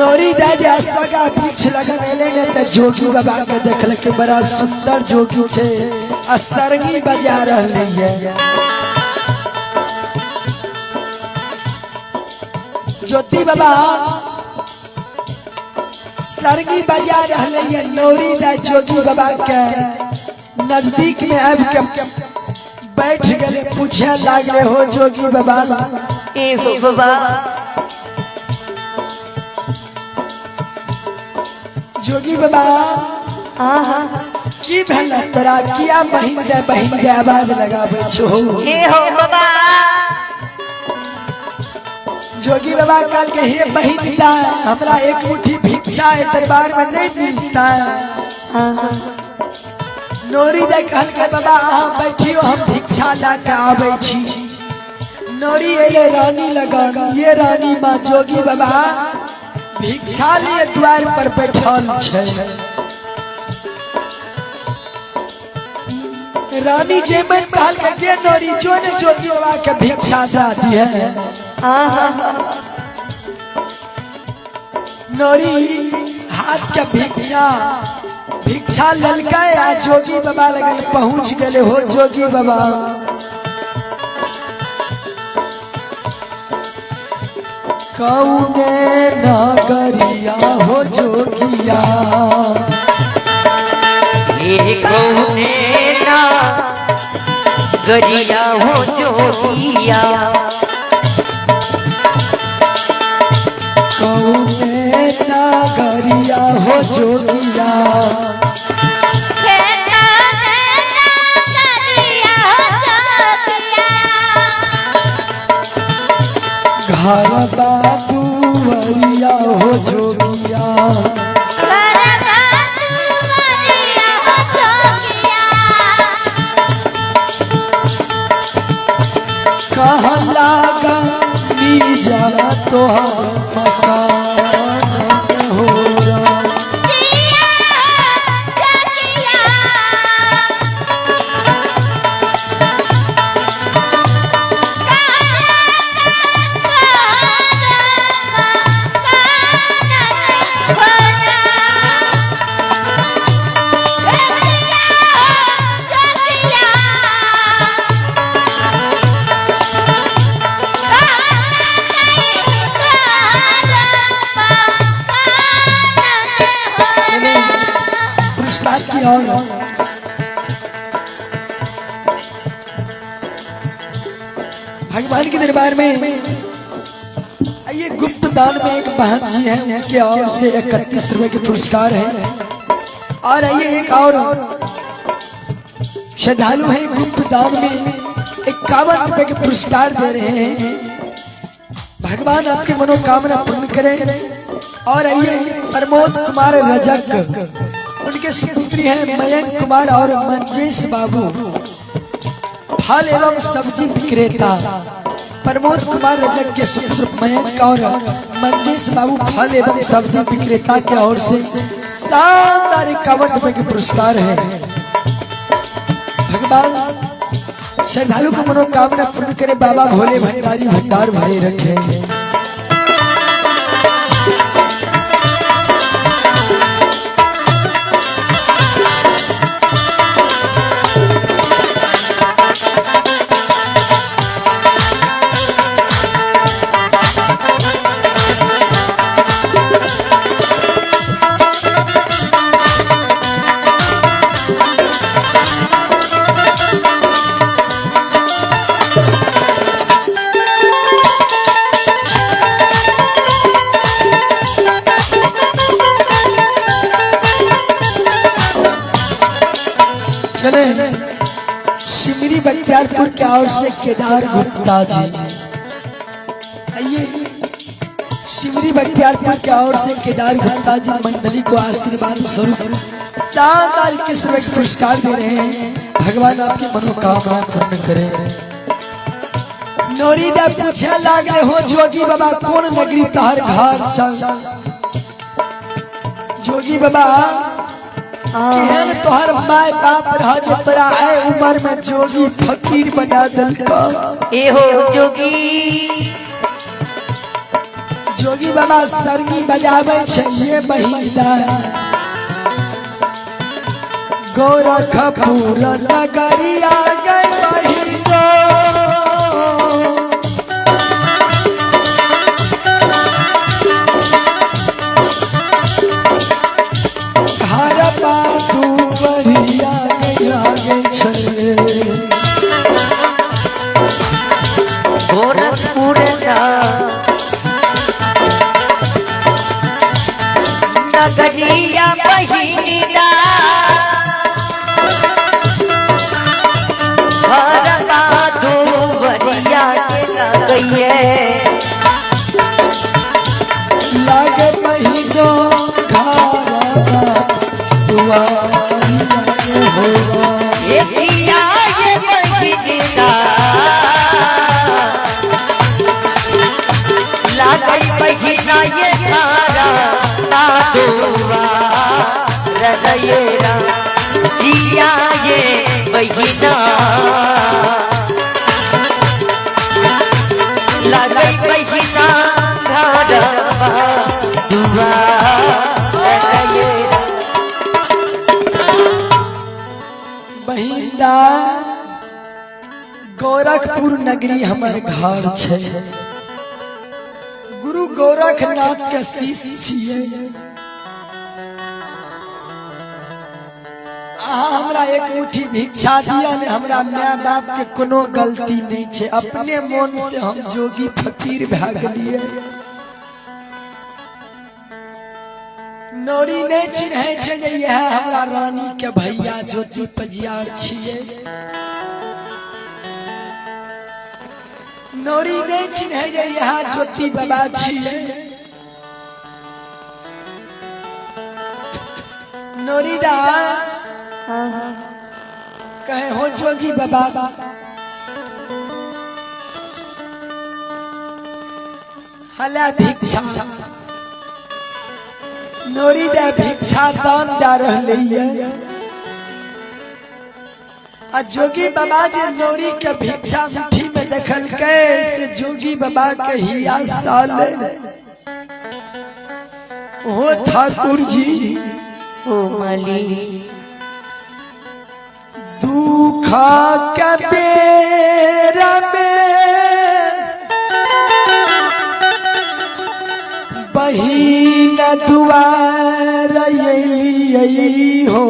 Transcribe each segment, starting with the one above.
Norrie दादा सगा वृक्ष लगेले ने त जोगी बाबा के देखल के बड़ा सुंदर जोगी छे आ सरंगी बजा रहले है। ज्योति बाबा सरंगी बजा रहले है। नोरी दा जोगी बाबा के नजदीक में आब के बैठ गए, पूछे लागले हो जोगी बाबा ए हो बाबा जोगी बाबा की भेल तोरा किया बहिन दे आवाज लगाबै छो। ए हो बाबा जोगी बाबा काल के हे बहिन दा हमरा एक मुट्ठी भिक्षा दरबार में नहीं मिलता। नोरी दे कहल के बाबा अहाँ बैठियो हम भिक्षा ला के आबै छी। नोरी एले रानी लगा, ये रानी माँ जोगी बाबा भिक्षा लिए द्वार पर बैठल छे। रानी जे मन कहल के नोरी जो ने जोगी बाबा के भिक्षा दा दिए। नोरी हाथ के भिक्षा ललका आ जोगी बाबा लगन पहुंच गए हो। जोगी बाबा कौने नगरिया हो जोगिया, ये कौने नगरिया हो जोगिया, कौने नगरिया हो जोगिया, घर दुवरिया हो जोगिया, कहाँ लागा नीजा तोहर मकान हो रहा। भगवान के दरबार में ये गुप्त दान में एक बहन जी है, उनके और से 31 रुपए के पुरस्कार है। और ये एक और श्रद्धालु है, गुप्त दान में 51 रुपए के पुरस्कार दे रहे हैं। भगवान आपकी मनोकामना पूर्ण करे। और ये प्रमोद कुमार रजक, उनके सुपुत्री हैं मयंक कुमार और मंजेश बाबू, फल एवं सब्जी विक्रेता। प्रमोद कुमार रजक के सुपुत्र मयंक और मंजेश बाबू फल एवं सब्जी विक्रेता के ओर से शानदार 51 रुपए के पुरस्कार है। भगवान श्रद्धालु को मनोकामना पूर्ण करे। बाबा भोले भंडारी भंडार भरे रखे। चले सिमरी बख्तियारपुर के ओर से केदार गुप्ता जी, आइए सिमरी बख्तियारपुर के ओर से केदार गुप्ता जी मंडली को आशीर्वाद स्वरूप शानदार 21 रुपए के पुरस्कार दे रहे हैं। भगवान आपकी मनोकामना पूर्ण करे। नोरी दा पूछे लागले हो जोगी बाबा कौन नगरी तहर घर संग। जोगी बाबा केहन तोहर माय बाप रह जे तोरा ए उम्र में जोगी फकीर बना दलका। ए हो जोगी जोगी बाबा सरगी बजावे छे बहिंदा गोरखपुर नगरिया गए बहिंदो घर बाबू बरिया लागे छे गोरखपुर नगरिया बहिनीदा हर बाधो बरिया के लगइए लागे महीनो घर दुआरिया होगा एतिया ये बहिनीदा लागई बहिना ये सारा तादुआ रदयेरा जिया ये बहिना लागई बहिना घरवा दुआ रदयेरा बहिंदा गोरखपुर नगरी हमार घर छे गुरु गोरखनाथ के शिष्य छिए अहाँ हमरा एक मुट्ठी भिक्षा दिया ने हमरा माय बाप के कोनो गलती नहीं छे अपने मन से हम जोगी फकीर भए गेलिए नौरी नहीं चिन्हे छे जे यह हमरा रानी के भैया ज्योति पजियार छिए नौरी नहीं चिन्हे जे यहाँ ज्योति बाबा छिए नौरी दा कहे हो जोगी बाबा हला भिक्षा नौरी दा भिक्षा दान दा रहले आ जोगी बाबा जे नौरी के भिक्षा मुट्ठी में देखल के से जोगी बाबा के हिया साल ओ ठाकुर जी ओ माली दुखा के बेरा में बहिन दुआर अइली हो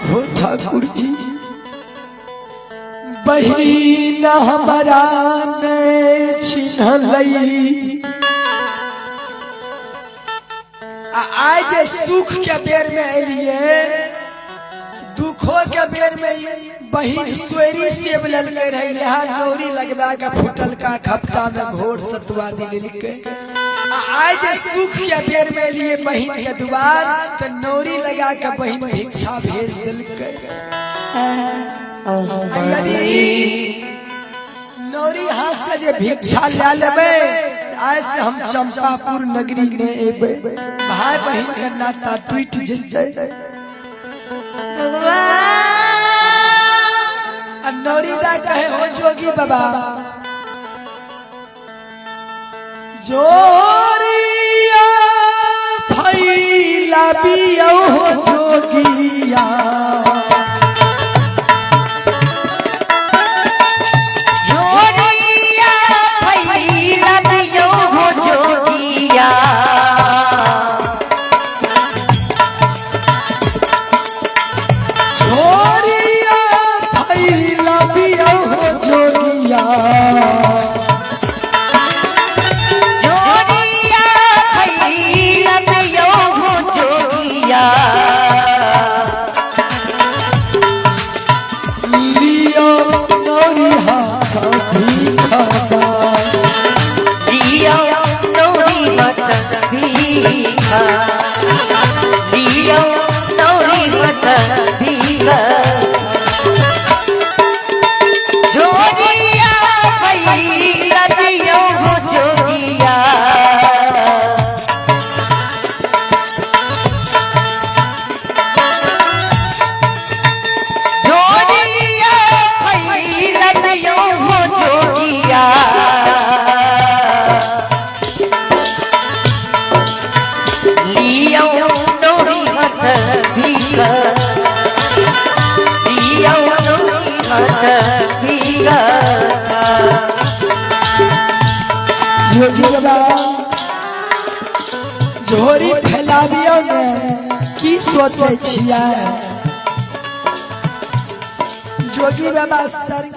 हो ठाकुर जी बहिन हमारा ने छिन्हलई आज सुख के बेर में एलिए दुखों के बेर में बहिन स्वेरी सेब ललके रही यहाँ नौरी लगवा के फुटल का खपटा में घोर सतुआ दिलके आज सुख के बेर में लिए बहिन के द्वार तो नौरी लगा के बहिन भिक्षा भेज दिलके यदि नौरी हाथ से जे भिक्षा ले लेबे आज से हम चंपापुर नगरी में एबे भाई बहिन के नाता टूट जइते नौरीदा कहे हो जोगी बाबा जोरिया फैला बियो हो जोगिया जोरिया फैला बियो हो जोगिया जोरिया फैला बियो हो जोगिया झोरी फैलाबियो ने की सोचे छिया जोगी बाबा सर